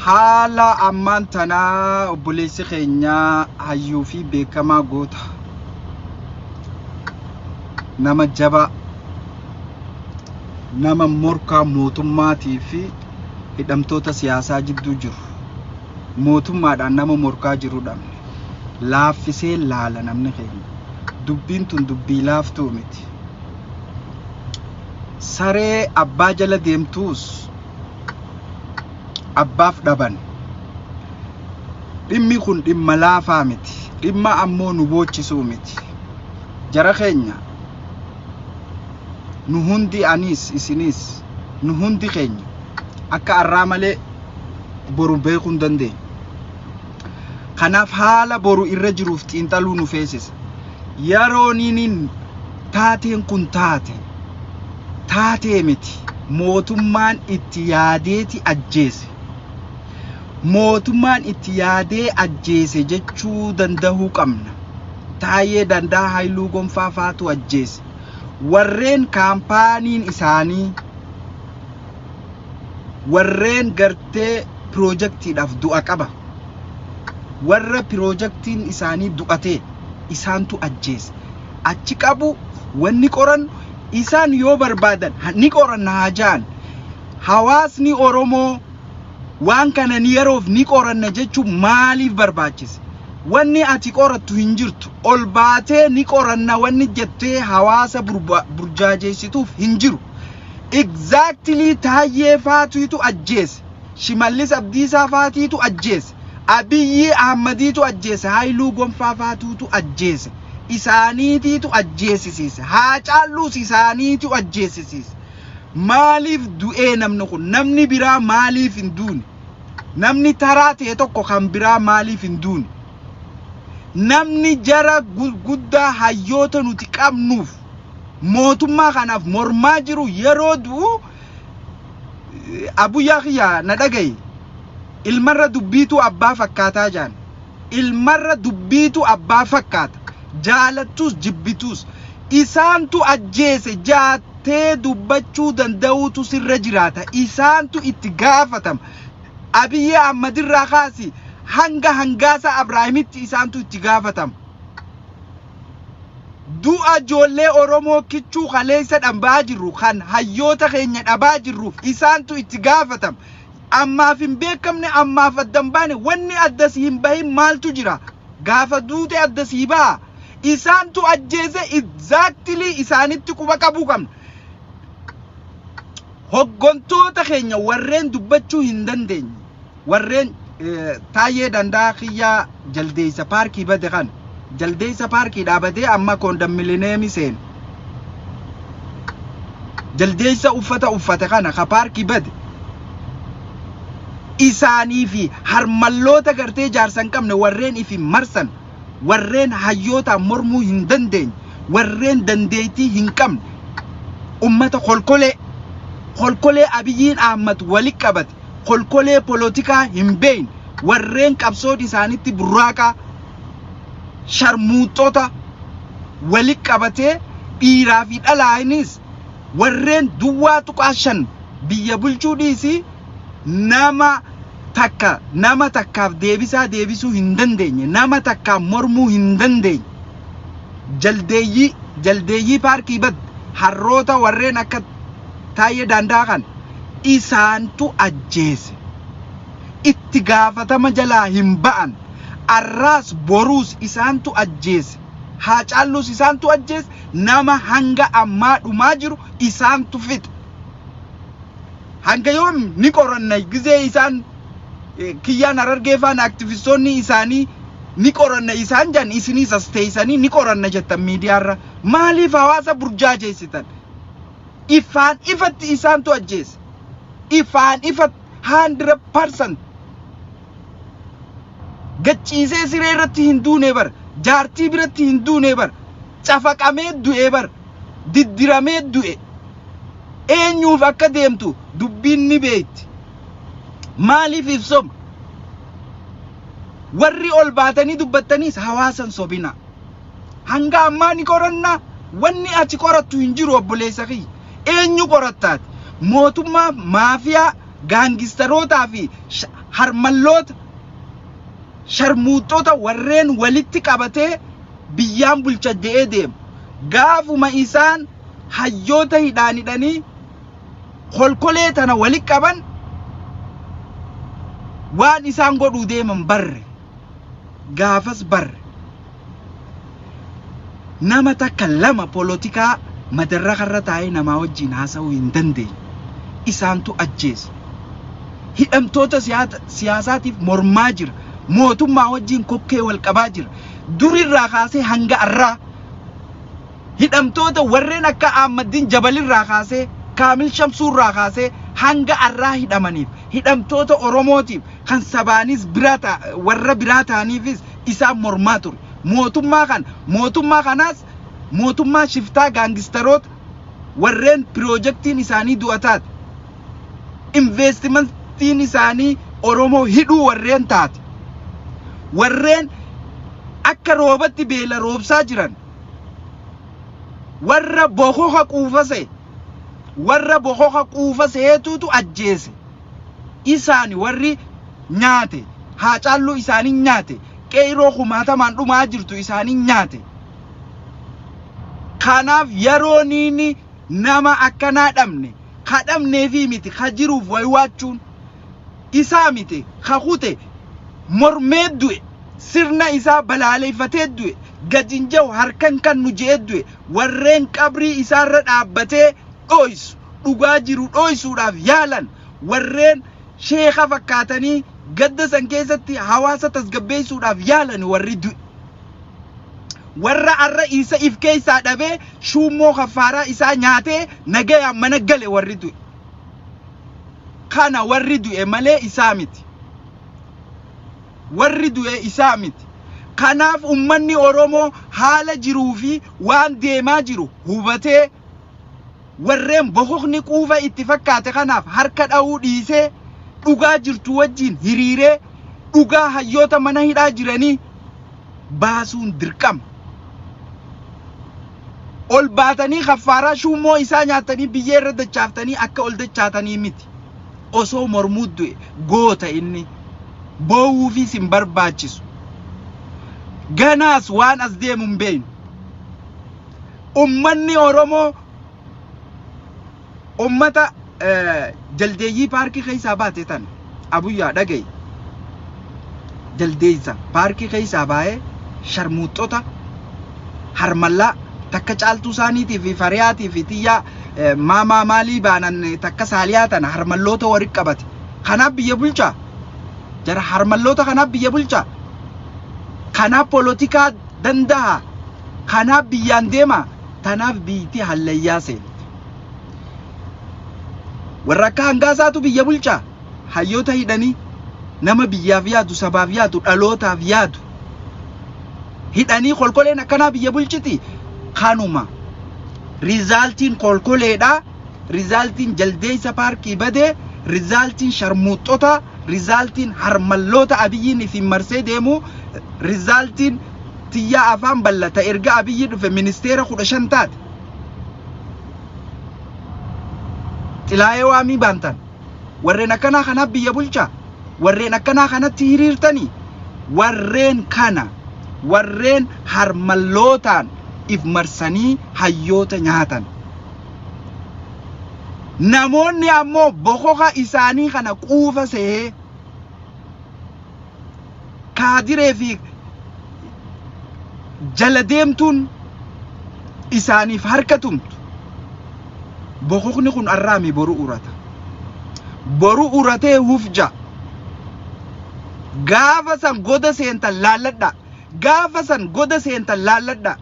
haala ammaan tanaa obboleessi keenya hayyuu fi beekamaa goota nama jabaa nama morkaa mootummaatii fi hidhamtoota siyaasaa jidduu jiru mootummaadhaan nama morkaa jiruudhaan laaffisee laala namni keenya dubbiin tun dubbii laaftuu miti saree abbaa jala deemtuus abbaaf dhaban dhimmi kun dhimma laafaa miti dhimma ammoo nu boochisuu miti jara keenya nu hundi anis isinis nu hundi keenya akka arraa malee boru beekuu hin dandeenyu kanaaf haala boru irra jiruuf xiinxaluu nu feesisa yerooniin taateen kun taatee miti mootummaan itti yaadeeti ajjeese mootummaan itti yaadee ajjeese jechuu danda'uu qabna Taayee Danda'a Haayiluu Gonfaa faatu ajjeese warreen kaampaaniin isaanii warreen gartee piroojeektiidhaaf du'a qaba warra piroojeektiin isaanii du'atee isaantu ajjeese achi qabu wanni qoran isaan yoo barbaadan ni qoranna hajaan hawaasni Oromoo waan kana ni yeroof ni qoranna jechuun maaliif barbaachise wanni ati qorattu hin jirtu ol baatee ni qoranna wanni jettee hawaasa burjaajeessituuf hin jiru exactly Taayee faatuitu ajjeese Shimallis Abdiisaa faatiitu ajjeese Abiyyi Ahmadiitu ajjeese Haayiluu Gonfaa faatuutu ajjeese isaaniitiitu ajjeesisiise Haacaalluus isaaniitu ajjeesisiise maaliif du'ee namni kun namni biraa maaliif hin duune namni taraa ta'e tokko kan biraa maaliif hin duune namni jara guddaa hayyoota nuti qabnuuf mootummaa kanaaf mormaa jiru yeroo du'u Abu Yahya na dhagaye ilmarra dubbiitu abbaa fakkaataa jaan ilmarra dubbiitu abbaa fakkaata jaalattus jibbituus isaantu ajjeese jaatee dubbachuu danda'uutu sirra jiraata isaantu itti gaafatama Abiyyi Ahmadirraa kaasi hanga hangaasa Abrahaamitti isaantu itti gaafatama du'a ijoollee Oromoo kichuu kaleessa dhabaa jirru kan hayyoota keenya dhabaa jirruuf isaantu itti gaafatama ammaaf hin beekamne ammaaf addan baane wanni addasii hin bahin maaltu jira gaafa duute addasii baa isaantu ajjeese exactly isaanitti quba qabuu qabna hoggontoota keenya warreen dubbachuu hin dandeenye warreen Taayee Danda'a Kiyyaa jaldeessa paarkii bade kan jaldeessa paarkii dhaabatee amma koondammileneemi seen jaldeessa uffata kana ka paarkii bade isaanii fi harmalloota gartee jaarsan qabne warreen ifi marsan warreen hayyoota mormuu hin dandeenye warreen dandeettii hin qabne ummata kolkolee Abiyyiin Ahmad wali qabate kolkolee politikaa hin beekne warreen qabsoon isaanitti burraaqa sharmuuxota wali qabatee dhiiraa fi dhalaanis warreen duwwaa tuqaashan biyya bulchuu dhiisii nama takkaaf deebisuu hin dandeenye nama takkaaf mormuu hin dandeenye jaldeeyyii paarkii bad harroota warreen akka Taayee Danda'a kan isaantu ajjeese itti gaafatama jalaa hin ba'an arraas boruus isaantu ajjeese Haacaalluus isaantu ajjeese nama hanga ammaa dhumaa jiru isaantu fixe hanga yoom ni qoranna gizee isaan Kiyyaan Harargeefaan aktivistoonni isaanii ni qoranna isaan jan isinis as teessanii ni qoranna jettan miidiyaarra maaliif hawaasa burjaajeessitan ifaan ifatti isaantu ajjeese ifaan ifatti 100% gachiisee siree irratti hin duune bar jaartii biratti hin duune bar cafaqamee du'e bar diddiramee du'e eenyuuf akka deemtu dubbiin ni beekti maaliif ibsoma warri ol baatanii dubbattaniis hawaasan sobina hanga ammaa ni qoranna wanni achi qorattu hin jiru obboleessa kiyya eenyu qorattaati mootummaa maafiyaa gaangistaroota fi harmalloota sharmuuxota warreen walitti qabatee biyyaan bulcha je'ee deemu. Gaafuma isaan hayyoota hidhaanidhanii kolkolee tana walitti qaban waan isaan godhuu deeman barre. Gaafas barre nama takka lama polotikaa madarraka irra taa'ee namaa wajjin haasa'uu hin dandeenye. Isaantu ajjeese. Hidhamtoota siyaasaatiif mormaa jira. Mootummaa wajjin kokkee wal qabaa jira. Durirraa kaasee hanga arraa hidhamtoota warreen akka Ahmadiin Jabalirraa kaasee Kaamil Shamsuurraa kaasee hanga arraa hidhamaniif hidhamtoota Oromootiif kan sabaanis warra biraa ta'aniifis isaan mormaa ture. Mootummaa kanaas mootummaa shiftaa gaangistaroota warreen piroojektiin isaanii du'ataati. Investimentiin isaanii Oromoo hidhuu warreen taate. Warreen akka roobatti beela roobsaa jiran. Warra bokoka quufaseetutu ajjeese. Isaani warri nyaate haacaallu isaanii nyaate qeyroo kumaatamaan dhumaa jirtu isaanii nyaate. Kanaaf yeroo niini nama akkanaa dhabne kadhamneefi miti kajiruuf waywaachuun isaa miti kakute mormee du'e sirna isaa balaaleeffatee du'e gajinjaw harkan kan nu je'ee du'e warreen qabrii isaarra dhaabbatee dhoysu dhugaa jiru dhoysuudhaaf yaalan warreen sheekha fakkaatanii gadda san keessatti hawaasa tasgabbeessuudhaaf yaalan warri du'e. Warra arra isa if keessaa dhabee shummoo kafaaraa isaa nyaatee nagayaan mana gale warri du'e. Kana warri du'e malee isaa miti. Warri du'e isaa miti. Kanaaf ummanni Oromoo haala jiruu fi waan deemaa jiru hubatee warreen bokokni quufa itti fakkaate kanaaf harka dha'uu dhiisee dhugaa jirtu wajjin hiriiree dhugaa hayyoota mana hidhaa jiranii baasuun dirqama. Ol baatanii kafaaraa shummoo isaa nyaatanii biyyee irra dachaaftanii akka ol dachaatanii miti. Osoo mormuu du'e goota inni boowuufis hin barbaachisu. Ganaas waan as deemu hin beeknu. Ummanni Oromoo ummata jaldeeyyii paarkii keessaa baate tan abuyyaa dhagaye. Jaldeeysa paarkii keessaa baay'ee sharmuuxota harmallaa takka caaltuu isaaniitii fi fariyaatii fi tiyyaa maalii baanan takka saaliyaa tana harmalloota walitti qabate. Kanaaf biyya bulchaa. Jara harmalloota kanaaf biyya bulchaa. Kanaaf polotikaa danda'a. Kanaaf biyyaan deema. Tanaaf biyyatti hallayyaa seenti. Warra akka hangaasaatu biyya bulchaa. Hayyoota hidhanii nama biyyaaf yaadu, sabaaf yaadu, dhalootaaf yaadu hidhanii kolkoleen akkanaa biyya bulchiti. Kanuma rizaaltiin kolkoleedha. Rizaaltiin jaldeeysa paarkii badee, rizaaltiin sharmuuxota, rizaaltiin harmalloota abiyyiin isin marsee deemu, rizaaltiin tiyyaa afaan ballata erga abiyyi dhufe ministeera 15 taate. Xilaayee waamii baantan. Warreen akkanaa kanaaf biyya bulchaa. Warreen akkanaa kanatti hiriirtanii. Warreen harmallootaan if marsanii hayyoota nyaatan. Namoonni ammoo bokoka isaanii kana quufa see kaadiree fi jala deemtuun isaaniif harkatumtu. Bokokni kun arraami boru urata. Boru uratee hufja. Gaafa san goda seentan laalladha. Gaafa san goda seentan laalladha.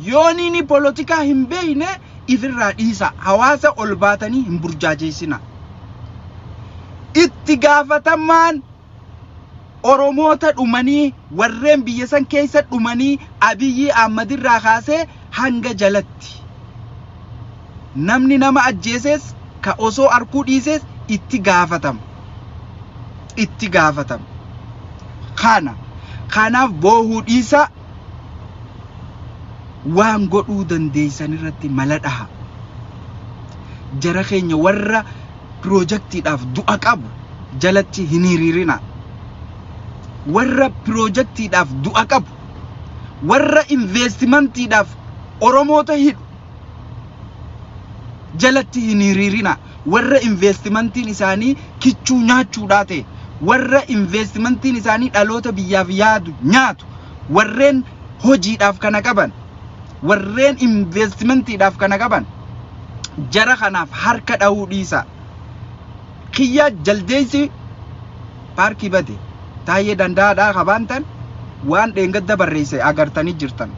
Yoonini polotikaa hin beeyne ifirraa dhiisa. Hawaasa ol baatanii hin burjaajeessina. Itti gaafatamaan Oromoota dhumanii warreen biyya san keessa dhumanii Abiyyi Ahmadirraa kaasee hanga jalatti. Namni nama ajjeeses ka osoo arkuu dhiises itti gaafatama. Itti gaafatama. Kanaaf boohuu dhiisa. Waan godhuu dandeessan irratti mala dhaha. Jara keenya warra piroojaktiidhaaf du'a qabu jalatti hin hiriirina. Warra piroojaktiidhaaf du'a qabu, warra investimantiidhaaf Oromoota hidhu jalatti hin hiriirina. Warra investimantiin isaanii kichuu nyaachuudhaa ta'e, warra investimantiin isaanii dhaloota biyyaaf yaadu nyaatu, warreen hojiidhaaf kana qaban, warreen investimentiidhaaf kana qaban jara kanaaf harka dha'uu dhiisa. Kiyya jaldeessi paarkii bade taayee danda'aadhaa qabaantan waan dheengadda barreesse agartanii jirtan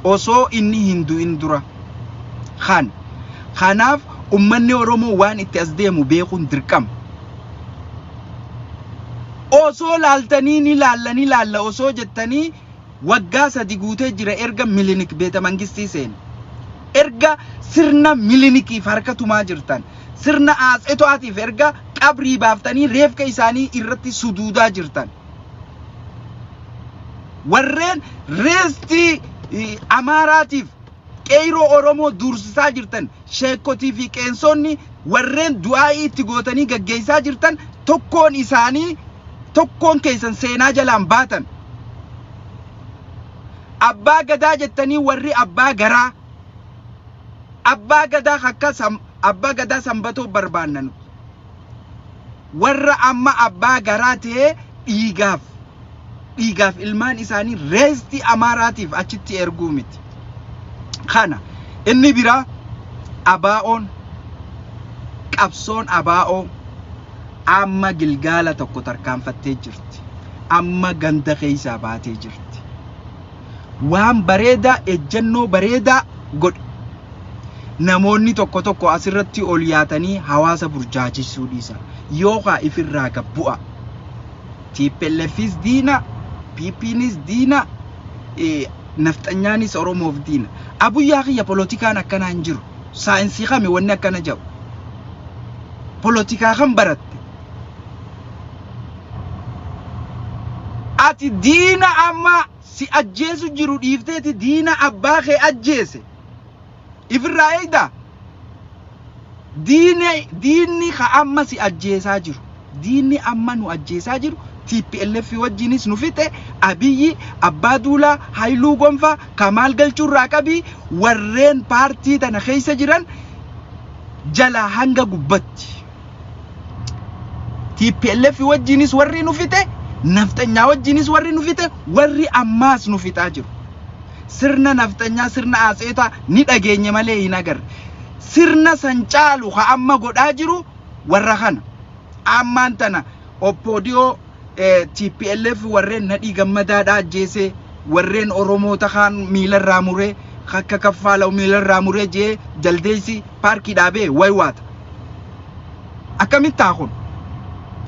osoo inni hin du'in dura. Kanaaf ummanni Oromoo waan itti as deemu beekuun dirqama. Osoo laaltanii ni laalla osoo jettanii waggaa 3 guutee jira erga Milinik Beeta Mangistii seene. Erga sirna Milinikiif harka tumaa jirtan. Sirna Aatseeto'aatiif erga qabrii baaftanii reefka isaanii irratti suduudaa jirtan. Warreen reestii Amaaraatiif qeyroo Oromoo dursisaa jirtan, sheekotii fi qeensonni warreen du'aa'ii itti gootanii gaggeessaa jirtan tokkoon keessan seenaa jalaan baatan. Abbaa gadaa jettanii warri abbaa garaa, abbaa gadaa akka abbaa gadaa Sanbatoo barbaannan, warra amma abbaa garaa ta'ee dhiigaaf ilmaan isaanii reestii Amaaraatiif achitti erguu miti. Kana inni biraa abaa'oon, qabsoon abaa'oo amma Gilgaala tokko tarkaanfattee jirti. Amma ganda keessaa baatee jirti. Waan bareedaa, ejjennoo bareedaa godhe. Namoonni tokko asirratti ol yaatanii hawaasa burjaajessuu dhiisa. Yookaan ifirraa gabbu'a. TPLFis diina, PPnis diina, nafxanyaanis Oromoof diina. Abuyyaa kiyya polotikaan akkana hin jiru. Saayinsii kami wanni akkana jiru. Polotikaa kan baratte. Ati diina amma si ajjeesu jiru dhiifteeti diina abbaa kee ajjeese. Ifirraa eeyda. Diinni ka amma si ajjeesaa jiru. Diinni amma nu ajjeesaa jiru. TPLF wajjinis nu fixe. Abiyyi, Abbaa Duulaa, Haayiluu Gonfaa, Kamaal Galchuurraa qabii warreen paartii tana keessa jiran jala hanga gubbatti. TPLF wajjinis warri nu fixe, nafxanyaa wajjinis warri nu fixe, warri ammaas nu fixaa jiru. Sirna nafxanyaa, sirna Aatseetaa ni dhageenye malee hin agarre. Sirna san caalu ha amma godhaa jiru warra kana. Ammaan tana Oppoodiyoo TPLF warreen Nadhii Gammadaadhaa ajjeese, warreen Oromoota kaan miilarraa muree, akka Kaffaalaw miilarraa muree jee jaldeessi paarkii dhaabee waywaata. Akkamitti kun?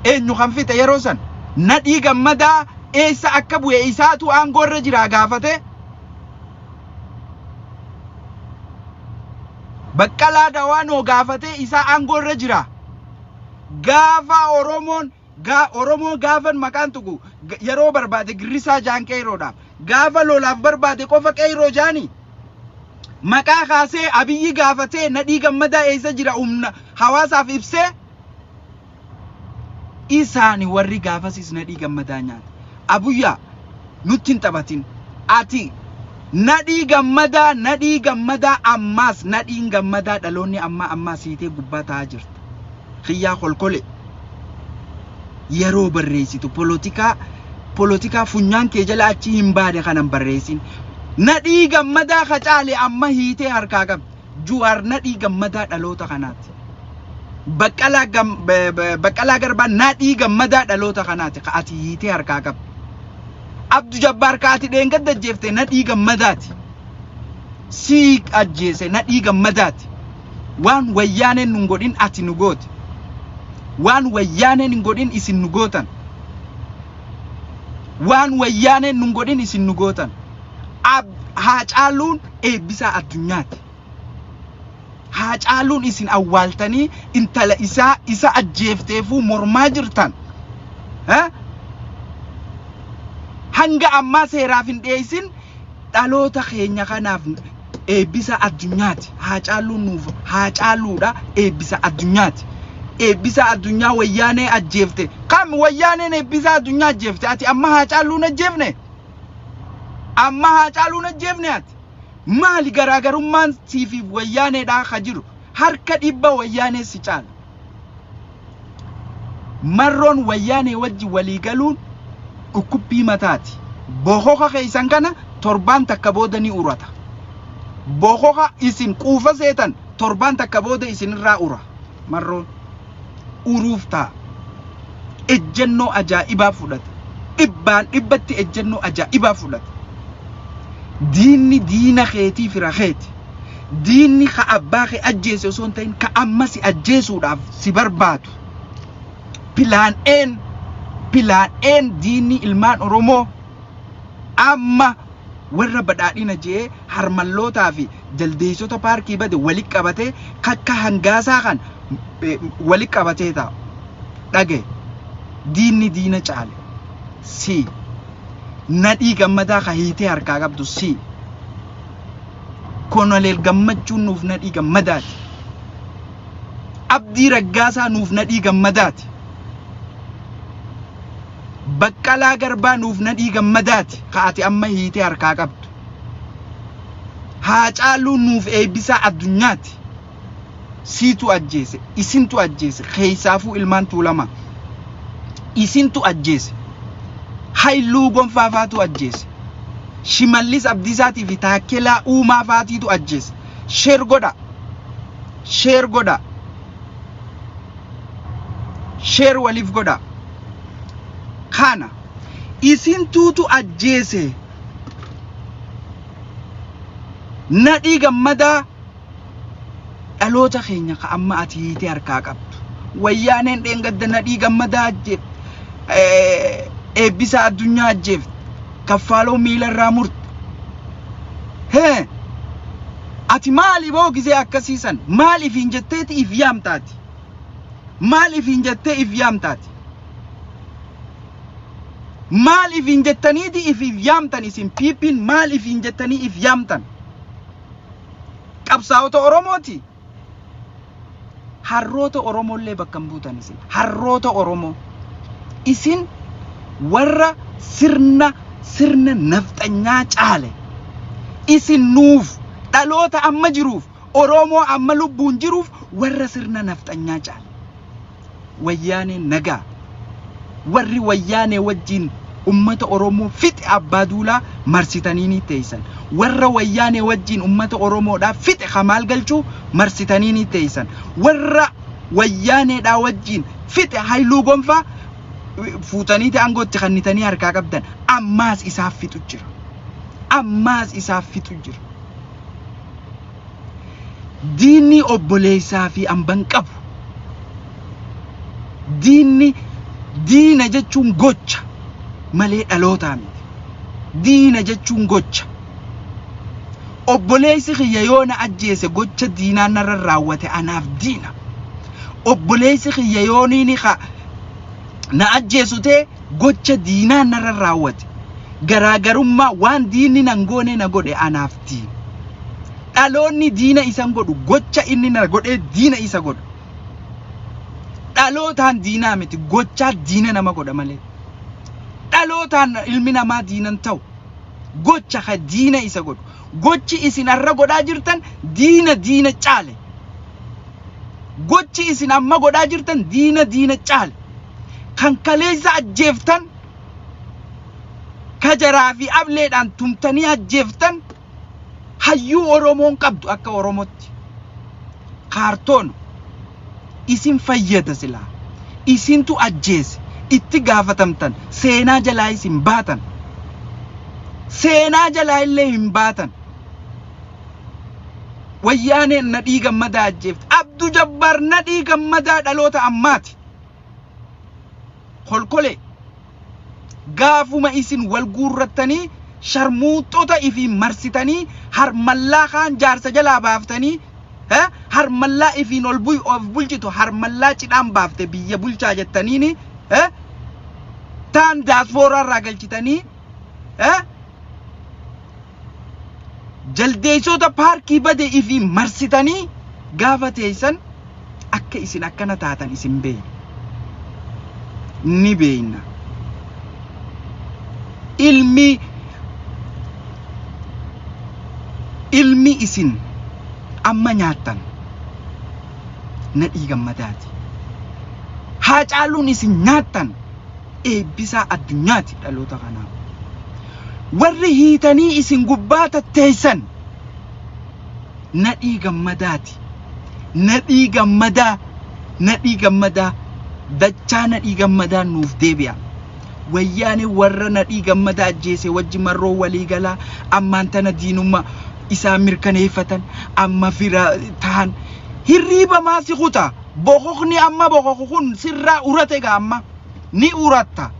Eenyu kan fixe yeroo san? Nadhii Gammadaa eessa akka bu'e isaatu aangoorra jira gaafate. Baqqalaa Dawaanoo gaafate isaa aangoorra jira. Gaafa Oromoo gaafan maqaan tuqu yeroo barbaade Girrisaa Jaan Qeeroodhaaf. Gaafa lolaaf barbaade qofa Qeeroo Jaanii. Maqaa kaasee Abiyyi gaafatee Nadhii Gammadaa eessa jira humna hawaasaaf ibsee. Isaani warri gaafasis Nadhii Gammadaa nyaata. Abuyyaa nutti hin taphatin. Ati Nadhii Gammadaa ammaas Nadhiin Gammadaa dhaloonni ammaa siitee gubbaa taa'aa jirti. Xiyyaa kolkole. Yeroo barreessitu polotikaa funyaan kee jala achi hin baane kanan barreessin. Nadhii Gammadaa kacaale amma hiitee harkaa qabdi. Juwaar Nadhii Gammadaa dhaloota kanaati. Baqqalaa Garbaa Nadhii Gammadaa dhaloota kanaati. Ka ati hiitee harkaa qabdi. Abdu Jabbaar kaati dheengadda ajjeefte Nadhii Gammadaati. Sii ajjeese Nadhii Gammadaati. Waan wayyaaneen nun godhin ati nu goote. Waan wayyaaneen hin godhin isin nu gootan. Waan wayyaaneen nun godhin isin nu gootan. Haacaaluun eebbisaa addunyaati. Haacaaluun isin awwaaltanii intala isa ajjeefteefuu mormaa jirtan. Hanga ammaa seeraaf hin dhiyeessin dhaloota keenya kanaaf eebbisa addunyaati. Haacaaluun nuuf haacaaluudha eebbisa addunyaati. eebbisa addunyaa wayyaanee ajjeefte. Kam wayyaaneen eebbisa addunyaa ajjeefte? Ati amma Haacaaluun ajjeefne? Amma Haacaaluun ajjeefne ati? Maali garaagarummaan siifi wayyaaneedhaa ka jiru? Harka dhibba wayyaanee si caala. Marroon wayyaanee wajji walii galuun dhukkubbii mataati. Bokoka keessan kana torbaan takka booda ni urata. Bokoka isin quufa seetan torbaan takka booda isinirraa ura. Marroon uruuf ta'a. Ejjennoo ajaa'ibaa fudhata. Dhibbaan dhibbatti ejjennoo ajaa'ibaa fudhata. Diinni diina keetii fira keeti. Diinni ka abbaa kee ajjeese osoo hin ta'in ka amma si ajjeesuudhaaf si barbaadu. Pilaan een diinni ilmaan Oromoo amma warra badhaadhina jee harmallootaa fi jaldeessota paarkii bade walitti qabatee kakka hangaasaa kan walitti qabatee taa'u. Dhage diinni diina caale si nadhii gammadaa ka hiitee harkaa qabdu si Koloneel Gammachuun nuuf nadhii gammadaati. Abdii Raggaasaa nuuf nadhii gammadaati. Baqqalaa Garbaa nuuf nadhii gammadaati. Kaati amma hiitee harkaa qabdu. Haacaaluun nuuf eebbisaa addunyaati. Siitu ajjeese, isintu ajjeese, keessaafuu ilmaan Tuulamaa. Isintu ajjeese. Haayiluu Gonfaafaatu ajjeese. Shimallis Abdiisaatii fi Taakkelaa Uumaa faatiitu ajjeese. Sheer godha. Sheer waliif godha. Kana isintuutu ajjeese. Nadhii gammadaa dhaloota keenya ka amma ati hiitee harkaa qabdu. Wayyaaneen dheengadda nadhii gammadaa ajjeef. Eebbisa addunyaa ajjeef. Kaffaaloo miila irraa murte. Ati maali boo gisee akkasiisan? Maaliif hin jetteeti if yaamtaati? Maaliif hin jettee if yaamtaati? Maaliif hin jettaniiti if yaamtan isin piippiin maaliif hin jettanii if yaamtan? Qabsaa'ota Oromooti. Harroota Oromollee bakka hin buutan isin. Harroota Oromoo. Isin warra sirna nafxanyaa caale. Isin nuuf dhaloota amma jiruuf Oromoo amma lubbuun jiruuf warra sirna nafxanyaa caale. Wayyaaneen nagaa. Warri wayyaanee wajjin ummata Oromoo fixe abbaa duulaa marsitanii ni teessan. Warra wayyaanee wajjin ummata Oromoodhaa fixe kamaal galchuu marsitanii ni teessan. Warra wayyaaneedhaa wajjin fixe Haayiluu Gonfaa fuutanii aangootti kannitanii harkaa qabdan ammaas isaaf fixu jira. Ammaas isaaf fixu jira. Diinni obboleessaa fi amban qabu. Diina jechuun gocha malee dhalootaa miti. Diina jechuun gocha. Obboleessi kiyya yoo na ajjeese gocha diinaa narra raawwate anaaf diina. Obboleessi kiyya yoo na ajjeesu ta'e gocha diinaa narra raawwate. Garaagarummaa waan diinni nan goone na godhe anaaf diina. Dhaloonni diina isan godhu gocha inni na godhe diina isa godhu. Dhalootaan diinaa miti gochaa diina nama godha malee. Dhalootaan ilmi namaa diinan ta'u gocha ka diina isa godhu. Gochi isin arra godhaa jirtan diina caale. Gochi isin amma godhaa jirtan diina caale. Kan kaleessa ajjeeftan kajaraa fi ableedhaan tumtanii ajjeeftan hayyuu Oromoon qabdu akka Oromootti. Kaartoon isin fayyada silaa. Isintu ajjeese itti gaafatamtan seenaa jalaa isin baatan. Seenaa jalaa illee hin baatan. Wayyaaneen nadhii gammadaa ajjeefte. Abduu Jabbaar nadhii gammadaa dhaloota ammaati. Kolkolee gaafuma isin wal guurrattanii sharmuuxota ifi marsitanii harmallaa kaan jaarsa jalaa baaftanii harmallaa ifiin ol bulchitu harmallaa cidhaan baafte biyya bulchaa jettaniini taan daasfooraa irraa galchitanii jaldeessota paarkii bade ifi marsitanii gaafa teessan akka isin akkana taatan isin beeyna. Ni beeyna. Ilmi isin amma nyaattan nadhii gammadaati. Haacaaluun isin nyaattan eebbisaa addunyaati dhaloota kanaaf. Warri hiitanii isin gubbaa tatteessan nadhii gammadaati. Nadhii gammadaa dachaa nadhii gammadaa nuuf deebi'a. Wayyaanee warra nadhii gammadaa ajjeese wajji marroo walii galaa ammaan tana diinummaa isaa mirkaneeffatan amma fira ta'an hirriiba maasi kuta boqoqni amma boqoqu kun sirraa urate gaamma ni uratta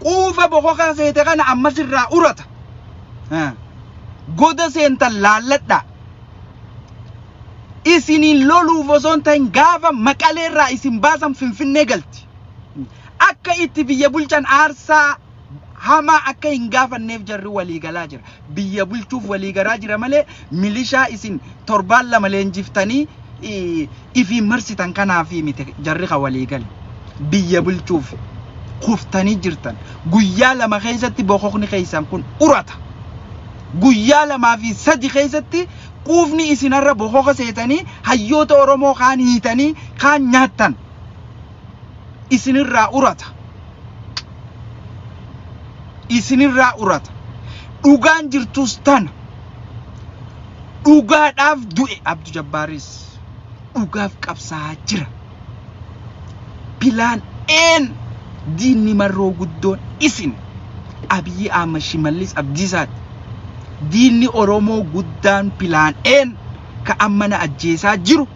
quufa boqoqa seete kana amma sirraa urata goda seentan laalladha isiniin loluuf osoo hin ta'in gaafa maqaleerraa isin baasan finfinnee galti akka itti biyya bulchan aarsaa hama akka hin gaafanneef jarri walii galaa jira. Biyya bulchuuf walii galaa jira malee milishaa isin torbaan lama leenjiftanii ifi marsitan kanaafi mite jarri ka walii gale. Biyya bulchuuf kuftanii jirtan. Guyyaa lama keessatti boqoqni keessan kun urata. Guyyaa lamaa fi sadi keessatti quufni isinarra boqoqa seetanii hayyoota Oromoo kaan hiitanii kaan nyaattan. Isinirraa urata. Isinirraa urata. Dhugaan jirtus tana. Dhugaadhaaf du'e Abduu Jabbaaris. Dhugaaf qabsaa jira. Pilaan een diinni marroo guddoon isin Abiyyi Ahmad Shimallis Abdiisaati. Diinni Oromoo guddaan pilaan een ka ammana ajjeesaa jiru.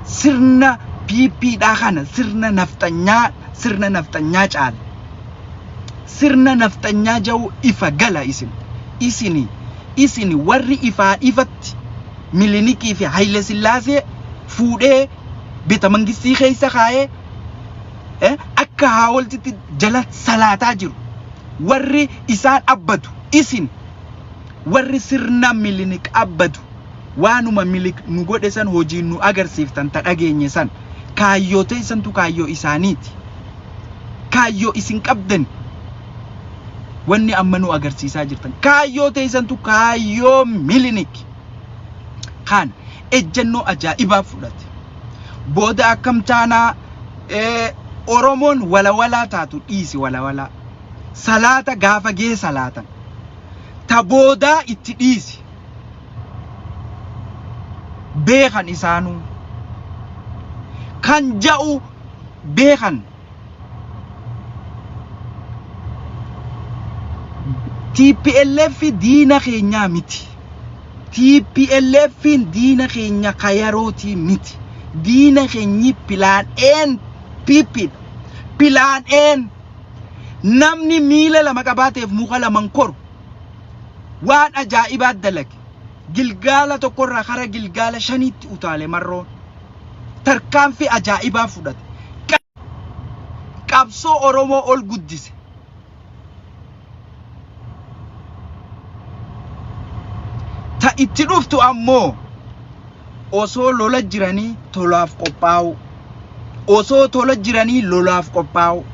Sirna PPdhaa kana sirna naftanyaa caala. Sirna naftanyaa jau ifa gala isini warri ifaa ifatti Milinikii fi Haile Sillaasee fuudhee Beeta Mangistii keessa kaayee akka haawoltitti jala salaataa jiru. Warri isaan abbatu isin warri sirna Milinik abbatu waanuma Milik nu godhe san hojii nu agarsiiftan ta dhageenye san kaayyoo teessantu kaayyoo isaaniiti. Kaayyoo isin qabdan wanni amma nu agarsiisaa jirtan kaayyoo teessantu kaayyoo Milinik kan ejjennoo ajaa'ibaa fudhate. Booda akkam taanaa Oromoon walawalaa taatu dhiisi walawalaa. Salaata gaafa gee salaatan. Ta boodaa itti dhiisi. Beekan isaanuu. Kan ja'u beekan. TPLF diina keenyaa miti. TPLF diina keenya kayarooti miti. Diina keenyi pilaan een PP. Pilaan een namni miila lama qabaateef muka lama koru. Waan ajaa'ibaa dalage. Gilgaala tokkorraa kara gilgaala shaniitti utaale marroon. Tarkaanfii ajaa'ibaa fudhate. Qabsoo Oromoo ol guddise. Ta itti dhuftu ammoo osoo lola jiranii tolaaf qophaa'u. Osoo tola jiranii lolaaf qophaa'u.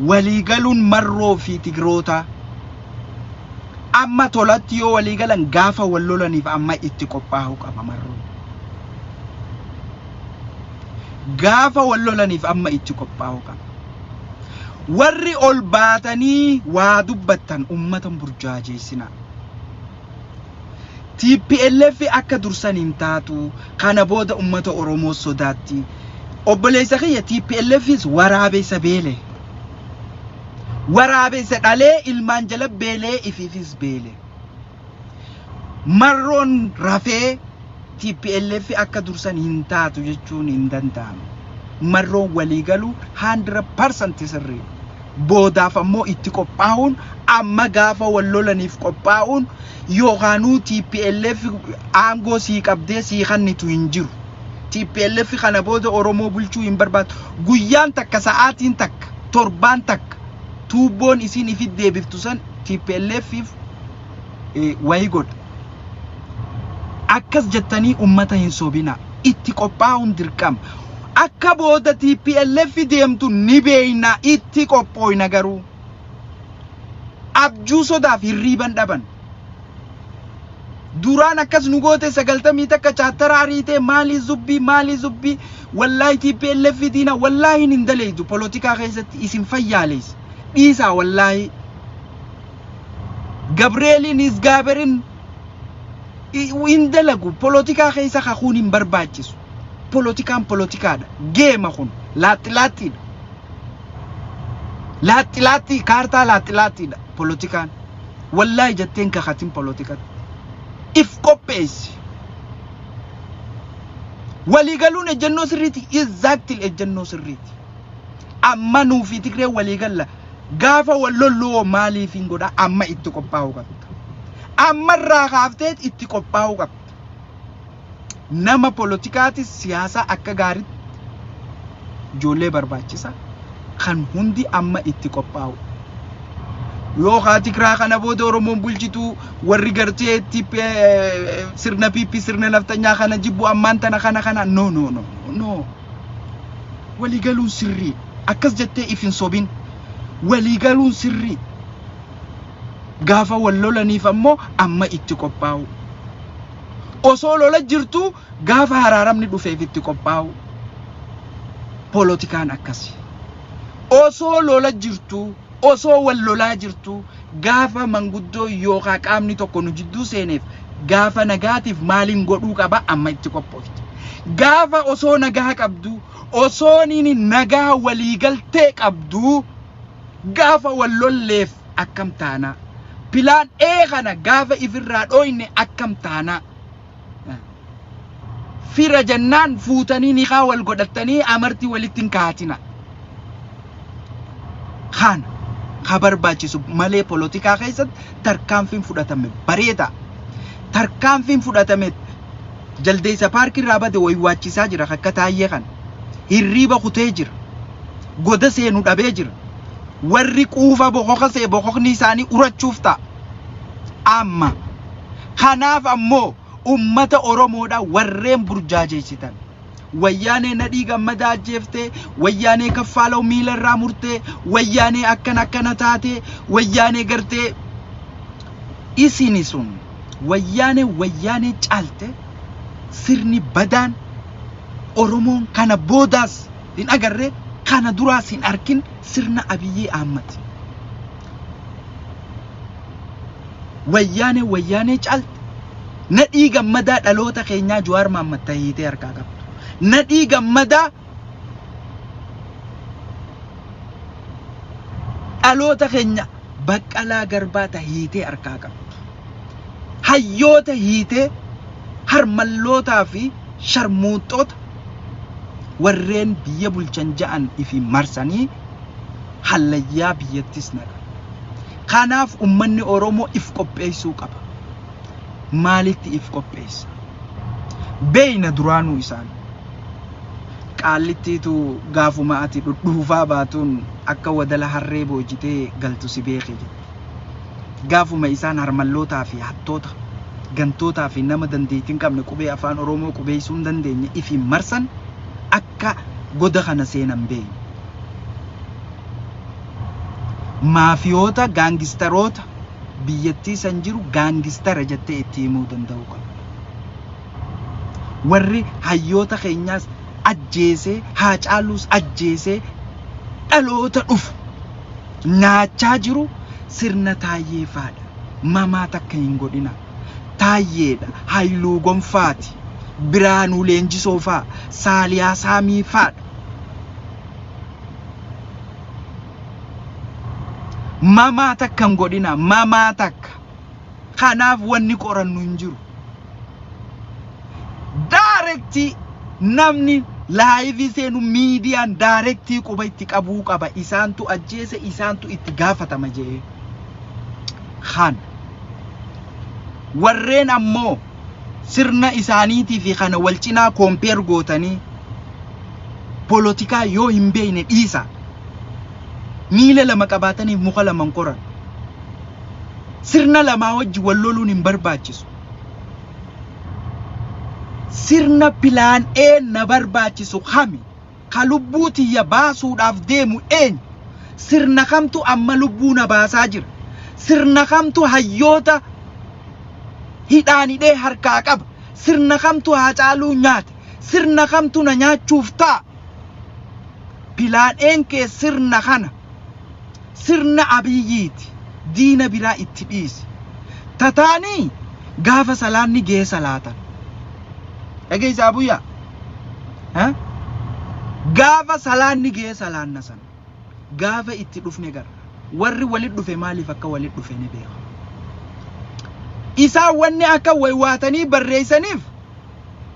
Waliigaluun marroo fi Tigroota. Amma tolatti yoo waliigalan gaafa wal lolaniif amma itti qophaa'u qaba marroo. Gaafa wal lolaniif amma itti qophaa'u qaba. Warri ol baatanii waa dubbattan ummatan burjaajeessina. TPLF akka dursan hin taatu kana booda ummata Oromoo sodaatti. Obboleessa kiyya TPLFis waraabessa beele. Waraabessa dhalee ilmaan jala beelee ififis beele. Marroon rafee TPLF akka dursan hin taatu jechuun hin danda'amu. Marroon waliigalu 100% sirrii. Boodaaf ammoo itti qophaa'uun amma gaafa wal lolaniif qophaa'uun yookaanuu TPLF aangoo sii qabdee sii kannitu hin jiru. TPLF kana booda Oromoo bulchuu hin barbaadu. Guyyaan takka sa'aatiin takka torbaan takka tuubboon isin ifit deebiftu san TPLFif wayi godha. Akkas jettanii ummata hin soobina. itti qophaa'uun dirqama. Akka booda TPLF deemtu ni beeyna itti qophooyna garuu. Abjuu sodaaf hirriiban dhaban. Duraan akkas nu goote 90 takka chaatara ariitee maalii zubbii wallahi TPLF diina wallahi hin daleeydu politika keessatti isin fayyaalees dhiisaa wallahi Gabrielin Isgaaberin hin dalagu politika keessa kakuun hin barbaachisu. Politikaan politikaadha. Geema kun laatti kaartaa laattiidha politikaan. Wallahi jetteen kakatin politikatti. If qopheessi. Waliigaluun ejjennoo sirriiti. Exactly ejjennoo sirriiti. Amma nuufi Tigree waliigalla. Gaafa walloloo maaliif hin godha amma itti qophaa'uu qabda. Amma irraa kaaftee itti qophaa'uu qabda. Nama politikaatis siyaasa akka gaariitti ijoollee barbaachisa. Kan hundi amma itti qophaa'u. Yoo Tigiraa kana booda Oromoon bulchitu warri gartee sirna piippi sirna naftanyaa kana jibbu ammaan tana kana no. Waliigaluun sirrii. Akkas jettee if hin sobin. Waliigaluun sirrii. Gaafa wallolaniif ammoo amma itti qophaa'u. Osoo lola jirtu gaafa haraaramni dhufeef itti qophaa'u. Politikaan akkasi. Osoo lola jirtu, osoo wallolaa jirtu, gaafa manguddoo yookaan qaamni tokko nu jidduu seeneef gaafa nagaatiif maaliin godhuu qaba amma itti qophoofti. Gaafa osoo nagaa qabdu, osoo nini nagaa waliigaltee qabdu, gaafa wallolleef akkam taana. Pilaan kana gaafa ifirraa dhooyne akkam taana. Fira jannaan fuutanii ni wal godhatanii amartii walitti hin kaatina. Kana barbaachisu malee politikaa keessatti tarkaanfiin fudhatame bareeda. Tarkaanfiin fudhatame jaldeessa paarkii irraa bade wayywaachisaa jira akka taayee kan. Hirriiba kutee jira. Goda seenu dhabee jira. Warri quufa boqoqni isaanii urachuuf ta'a. Amma kanaaf ammoo ummata Oromoodha warreen burjaajeessitan. Wayyaanee nadhii gammadaa ajjeeftee, wayyaanee kaffaaloo miila irraa murtee, wayyaanee akkana taatee, wayyaanee gartee isini sun wayyaanee caalte sirni badaan Oromoon kana boodaas hin agarree kana duraas hin arkin sirna Abiyyii Ahmad. Wayyaanee caalte nadhii gammadaa dhaloota keenyaa Jawaar Mohaammed tahiitee harkaa qabdu. Nadhii gammadaa dhaloota keenya Baqqalaa Garbaa tahiitee harkaa qabdu. Hayyoota hiitee harmallootaa fi sharmuuxxoota warreen biyya bulchan ja'an ifi marsanii hallayyaa biyyattis naqa. Kanaaf ummanni Oromoo if qopheessuu qaba. Maalitti if qopheessa? Beeyna duraanuu isaan. Qaallittiitu gaafuma ati dhudhuufaa baatuun akka wadala harree boojitee galtu si beekee. Gaafuma isaan harmallootaa fi hattoota gantootaa fi nama dandeettiin qabne qubee afaan Oromoo qubeessuu hin dandeenye ifi marsan akka goda kana seenan beeyna. Maafiyoota gaangistaroota biyyattii san jiru gaangistara jettee itti himuu danda'u qaba. Warri hayyoota keenyaas ajjeesee Haacaaluus ajjeesee dhaloota dhufu nyaachaa jiru sirna Taayyee faadha. Mamaa takka hin godhina. Taayyeedha. Haayiluu Gonfaati. Biraanuu Leenjisoo faa. Saaliyaa Saamii faadha. Mamaa takka hin godhina. Mamaa takka. Kanaaf wanni qorannu hin jiru. Daarektii namni laayivii seenu miidiyaan daarektii quba itti qabuu qaba. Isaantu ajjeese, isaantu itti gaafatama jee. Kan warreen ammoo sirna isaaniitii fi kana wal cinaa kompeer gootanii politikaa yoo hin beekne dhiisa. Miila lama qabaatanii muka lama qoran. Sirna lamaa wajji wal loluun hin barbaachisu. sirna pilaan na barbaachisu kami ka lubbuu tiyya baasuudhaaf deemu eenyu? Sirna kamtu amma lubbuu na baasaa jira? Sirna kamtu hayyoota hidhaanidhee harkaa qaba? Sirna kamtu Haacaaluu nyaate? Sirna kamtu na nyaachuuf ta'a? Pilaan kee sirna kana, sirna Abiyyiiti. Diina biraa itti dhiisi. Tataanii gaafa salaanni gee salaatan. Dhageessaa buyyaa? Gaafa salaanni gee salaanna sana. Gaafa itti dhufne gara. Warri walit dhufe maaliif akka walit dhufe ni beeka. Isaan wanni akka waywaatanii barreessaniif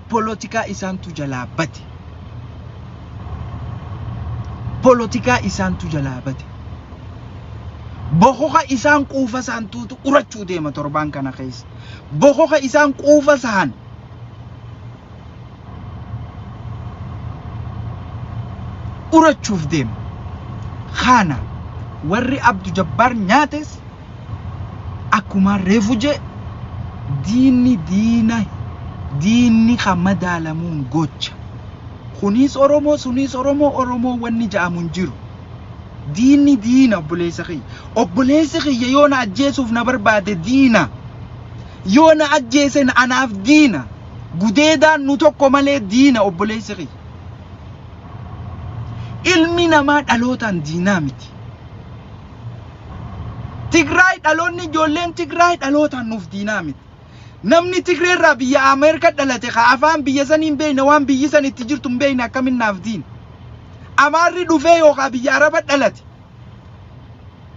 polotikaa isaantu jalaa bate. Polotikaa isaantu jalaa bate. Bokoka isaan quufa saantuutu urachuu deema torbaan kana keessa. Bokoka isaan quufa saan. Urachuuf deema. Kana warri Abdu Jabbaar nyaates akkuma reefuje diinni madaalamuun gocha. Kunis Oromoo, sunis Oromoo wanni ja'amuun jiru. Diina obboleessa kiyya. Obboleessi kiyya yoo na ajjeesuuf na barbaade diina. Yoo na ajjeese na anaaf diina. Gudeedaan nu tokko malee diina obboleessi kiyya. Ilmi namaa dhalootaan diinaa miti. Tigraay dhaloonni ijoolleen Tigraay dhalootaan nuuf diinaa miti. Namni Tigreerraa biyya Ameerika dhalate ka afaan biyya saniin beeyna waan biyyi san itti jirtu hin beeyne akkamiin naaf diina. Amaarri dhufee yookaan biyya Araba dhalate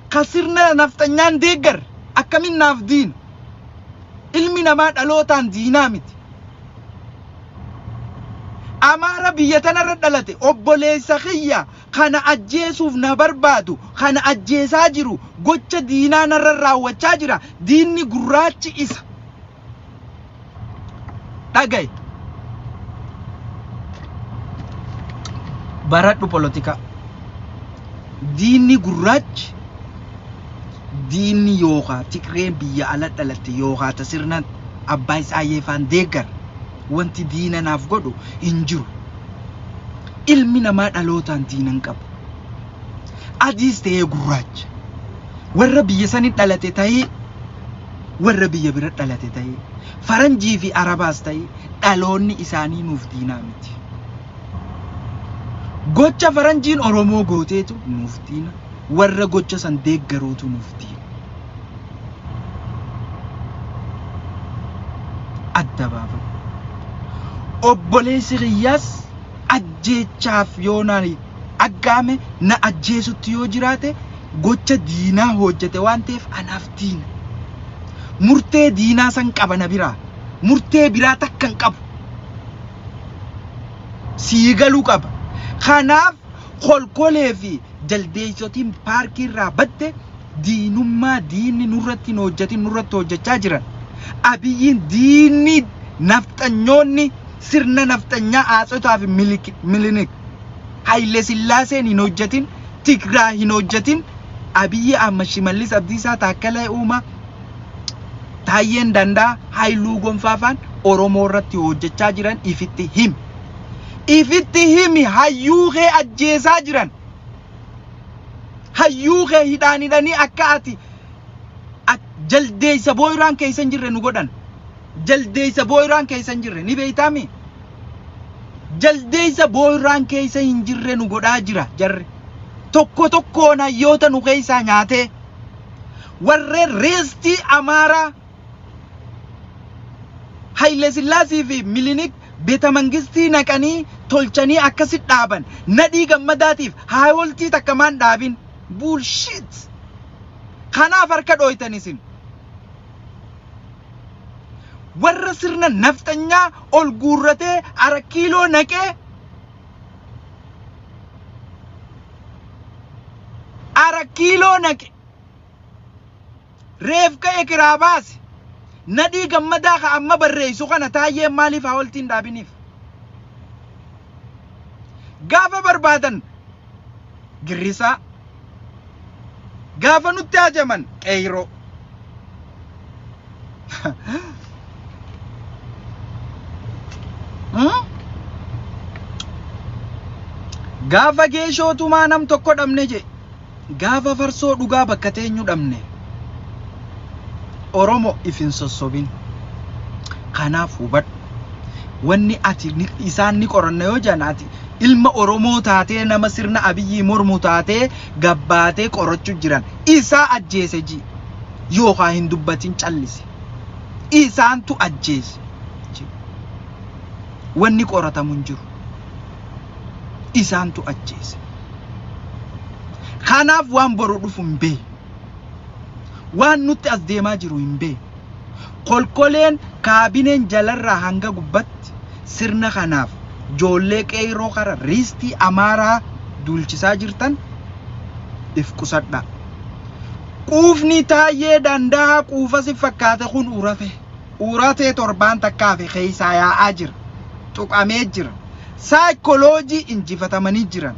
ka sirna nafxanyaan deeggar akkamiin naaf diina. Ilmi namaa dhalootaan diinaa miti. Amaara biyya tanarra dhalate obboleessa kiyya kana ajjeesuuf na barbaadu kana ajjeesaa jiru gocha diinaa narra raawwachaa jira. Diinni gurraachi isa. Dhagaye. Baradhu polotika. Diinni gurraachi diinni yookaa Tigreen biyya ala dhalate yookaa ta sirna abbaa Isaayyeefaan deeggar wanti diina naaf godhu hin jiru. Ilmi namaa dhalootaan diina hin qabu. Adiis ta'ee gurraacha. Warra biyya sanii dhalate ta'ee warra biyya bira dhalate ta'ee Faranjii fi Arabaas ta'ee dhaloonni isaanii nuuf diinaa miti. Gocha Faranjiin Oromoo gooteetu nuuf diina. Warra gocha san deeggaruutu nuuf diina. Adda baafama. Obboleessi kiyyaas ajjeechaaf yoo naan aggaame na ajjeesutti yoo jiraate gocha diinaa hojjete waan ta'eef anaaf diina. Murtee diinaa san qaba na biraa. Murtee biraa takka hin qabu. Sii galuu qaba. Kanaaf kolkolee fi jaldeessotiin paarkii irraa badde diinummaa diinni nurratti hin hojjetin nurratti hojjechaa jiran. Abiyyiin diinni nafxanyoonni sirna nafxanyaa Aatsotaa fi Milinik Haile Sillaaseen hin hojjetin, Tigraay hin hojjetin. Abiyyi amma Shimallis Abdiisaa Taakkalee Uumaa Taayyeen Dandaa Haayiluu Gonfaafaan Oromoo irratti hojjechaa jiran ifitti himi. Ifitti himi hayyuu kee ajjeesaa jiran. Hayyuu kee hidhaanidhanii akka ati jaldeessa booyraan keessa hin jirre nu godhan. Jaldeessa booyraan keessa hin jirre ni beeytaami. Jaldeessa booyraan keessa hin jirre nu godhaa jira jarri. Tokko tokkoon hayyoota nu keessaa nyaatee warreen reestii Amaaraa Haile Sillaasee fi Milinik beeta mangistii naqanii tolchanii akkasit dhaaban. Nadhii Gammadaatiif haayoltii takkamaan dhaabin. Bullshit. Kanaaf harka dhooytan isin. Warra sirna nafxanyaa ol guurratee ara kiiloo naqee ara kiiloo naqe reef ka'e kiraa baase nadhii Gammadaa ka amma barreessu kana Taayyeen maaliif haawoltiin dhaabiniif? Gaafa barbaadan Girrisaa, gaafa nutti hajaman Qeyroo. Gaafa geeshootumaa nam tokko dhabne je gaafa farsoo dhugaa bakka teenyu dhabne Oromo ifin sossobin kanaaf hubadhu wanni ati isaan ni qoranna yoo janaati ilma Oromoo taatee nama sirna Abiyyi mormu taatee gabbaatee qorachuu jiran isaa ajjeese ji yookaan hin dubbatin callise isaantu ajjeese wanni qoratamu hin jiru isaantu ajjeese kanaaf waan boru dhufu hin beeku waan nutti as deemaa jiru hin beeku kolkoleen kaabineen jalarraa hanga gubbatti sirna kanaaf joollee qeyroo kara riistii amaaraa dulchisaa jirtan if qusadha quufni taayee danda'a quufa si fakkaate kun uratee torbaan takkaafe keeysaa yaa'aa jira tuqamee jira saayikoloojii injifatamanii jiran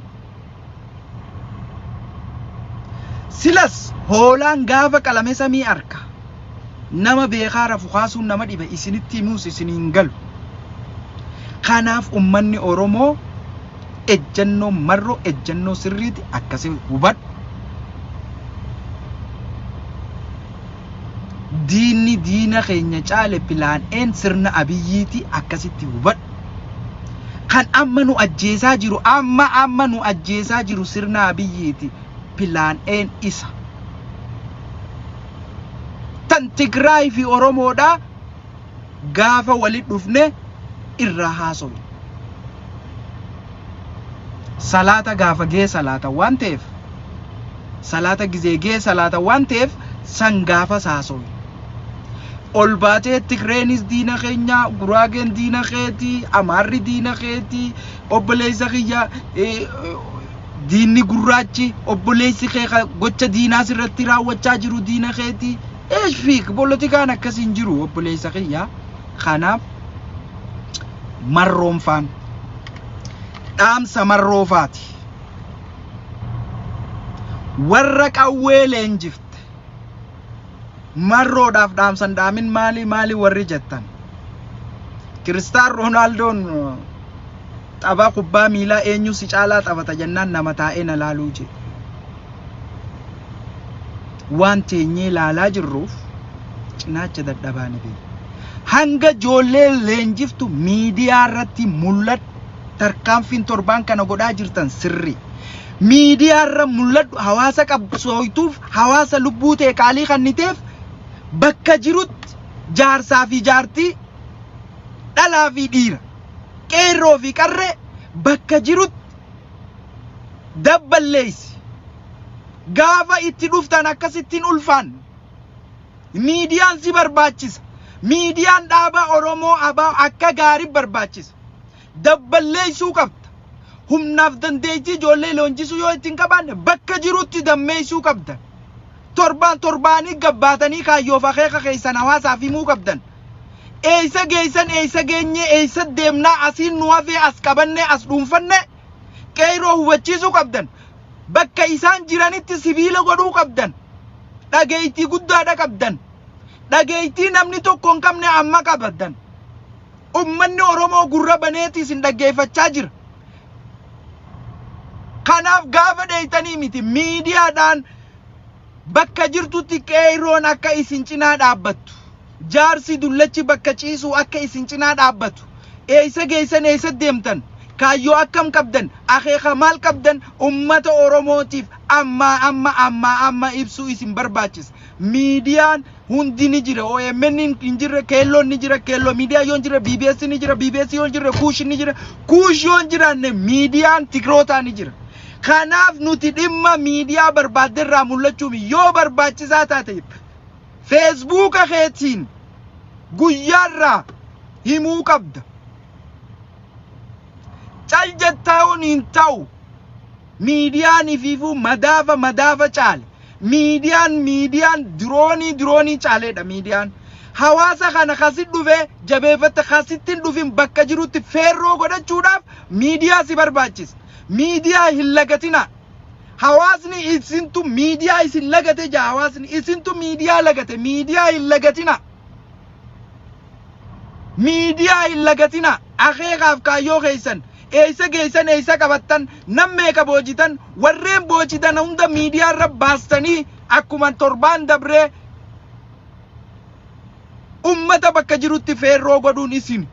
silas hoolaan gaafa qalame samii arka nama beekaa rafu kaasuun nama dhiba isinitti himuus isiniin galu kanaaf ummanni Oromoo ejjannoo marro ejjannoo sirriiti akkasii hubadhu diinni diina keenya caale pilaan'een sirna Abiyyiiti akkasitti hubadhu kan amma nu ajjeesaa jiru amma nu ajjeesaa jiru sirna Abiyyiiti pilaan'een isa tan Tigraay fi Oromoodha gaafa walit dhufne irraa haasowi salaata gaafa gee salaata waan ta'eef salaata gizee gee salaata waan ta'eef san gaafa haasowi ol baatee Tigreenis diina keenya Guraageen diina keeti Amaarri diina keeti obboleessa kiyya diinni gurraachi obboleessi kee gocha diinaas irratti raawwachaa jiru diina keeti fiik politikaan akkasiin jiru obboleessa kiyya kanaaf marroonfaan dhaamsa marroofaati warra qawwee leenjifte marroodhaaf dhaamsan dhaamin maali warri jettan Cristiano Ronaldoon tapha kubbaa miilaa eenyu si caalaa taphata jennaan nama taa'ee na laaluu je waan teenyee laalaa jirruuf cinaacha dadhabaani be hanga joollee leenjiftu miidiyaa irratti mul'atu tarkaanfiin torbaan kana godhaa jirtan sirri miidiyaa irra mul'atu hawaasa qabsooytuuf hawaasa lubbuu ta'e qaalii kanniteef bakka jirutti jaarsaa fi jaartii dhalaa fi dhiira qeerroo fi qarree bakka jirutti dabballeessi gaafa itti dhuftan akkasittiin ulfaan miidiyaan si barbaachisa miidiyaan dhaaba Oromoo abaa akka gaarii barbaachisa dabballeessuu qabda humnaaf dandeettii ijoollee loonjisuu yoo ittiin qabaanne bakka jirutti dammeessuu qabdan torbaanii gabbaatanii kaayyoof akeeka keessan hawaasaaf himuu qabdan eeysa geessan eeysa geenye eeysa deemnaa asiin nu hafee as qabannee as dhuunfanne qeyroo hubachiisuu qabdan bakka isaan jiranitti sibiila godhuu qabdan dhageettii guddaadha qabdan dhageettii namni tokko hin qabne amma qabaddan ummanni Oromoo gurra baneetii isin dhaggeeffachaa jira kanaaf gaafa dheeytanii miti miidiyaadhaan bakka jirtutti qeeroon akka isin cinaa dhaabbattu jaarsi dullachi bakka ciisuu akka isin cinaa dhaabbatu eeysa geessan eeysa deemtan kaayyoo akkam qabdan akeeka maal qabdan ummata Oromootiif amma ibsuu isin barbaachisa miidiyaan hundi ni jira OMN ni jira keelloon ni jira keelloo miidiyaa yoon jira BBS ni jira BBS yoon jira kuush ni jira kuush yoon jiraanne miidiyaan tigrootaa ni jira kanaaf nuti dhimma miidiyaa barbaadderraa mul'achuuf yoo barbaachisaa taate Facebook keetiin guyyaarraa himuu qabda cal jettaa'uun hin ta'u miidiyaan ifiifuu madaafa caale miidiyaan diroonii caaleedha miidiyaan hawaasa kana kasit dhufe jabeeffate kasittiin dhufin bakka jirutti feerroo godhachuudhaaf miidiyaa si barbaachisa miidiyaa hin lagatina hawaasni isintu miidiyaa isin lagate jaa hawaasni isintu miidiyaa lagate miidiyaa hin lagatina miidiyaa hin lagatina akeekaaf kaayyoo keessan eessa geessan eessa qabattan nammeeka boojitan warreen boojitan hunda miidiyaa irra baastanii akkuma torbaan dabree ummata bakka jirutti feerroo godhuun isin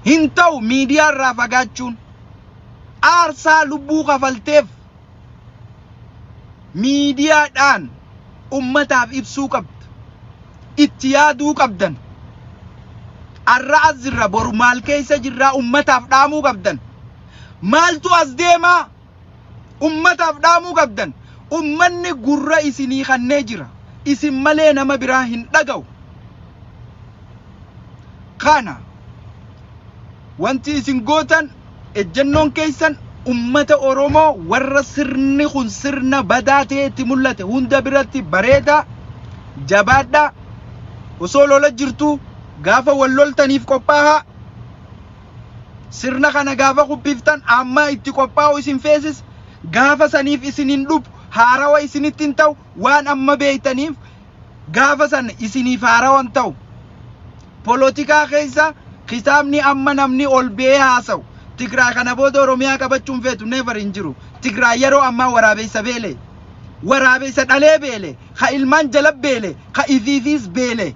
hin ta'u. Miidiyaa irraa fagaachuun aarsaa lubbuu kafalteef miidiyaadhaan ummataaf ibsuu qabda, itti yaaduu qabdan. Arra as jirra boru maal keessa jirraa ummataaf dhaamuu qabdan. Maaltu as deemaa ummataaf dhaamuu qabdan. Ummanni gurra isinii kannee jira, isin malee nama biraa hin dhaga'u. Kana wanti isin gootan ejjennoon keessan ummata Oromoo warra sirni kun sirna badaa ta'etti mul'ate hunda biratti bareeda jabaadha. Osoo lola jirtu gaafa wal loltaniif qophaa'a. Sirna kana gaafa kubbiftan amma itti qophaa'u isin feesis gaafa saniif isinin dhubu haarawa isinitti hin ta'u waan amma beeytaniif gaafa san isiniif haarawan ta'u. Polotikaa keessa kitaabni amma namni ol bee haasa'u Tigraay kana booda Oromiyaa qabachuun feetu never hin jiru. Tigraay yeroo ammaa waraabessa beele, waraabessa dhalee beele, ka ilmaan jala beele, ka ifiifis beele.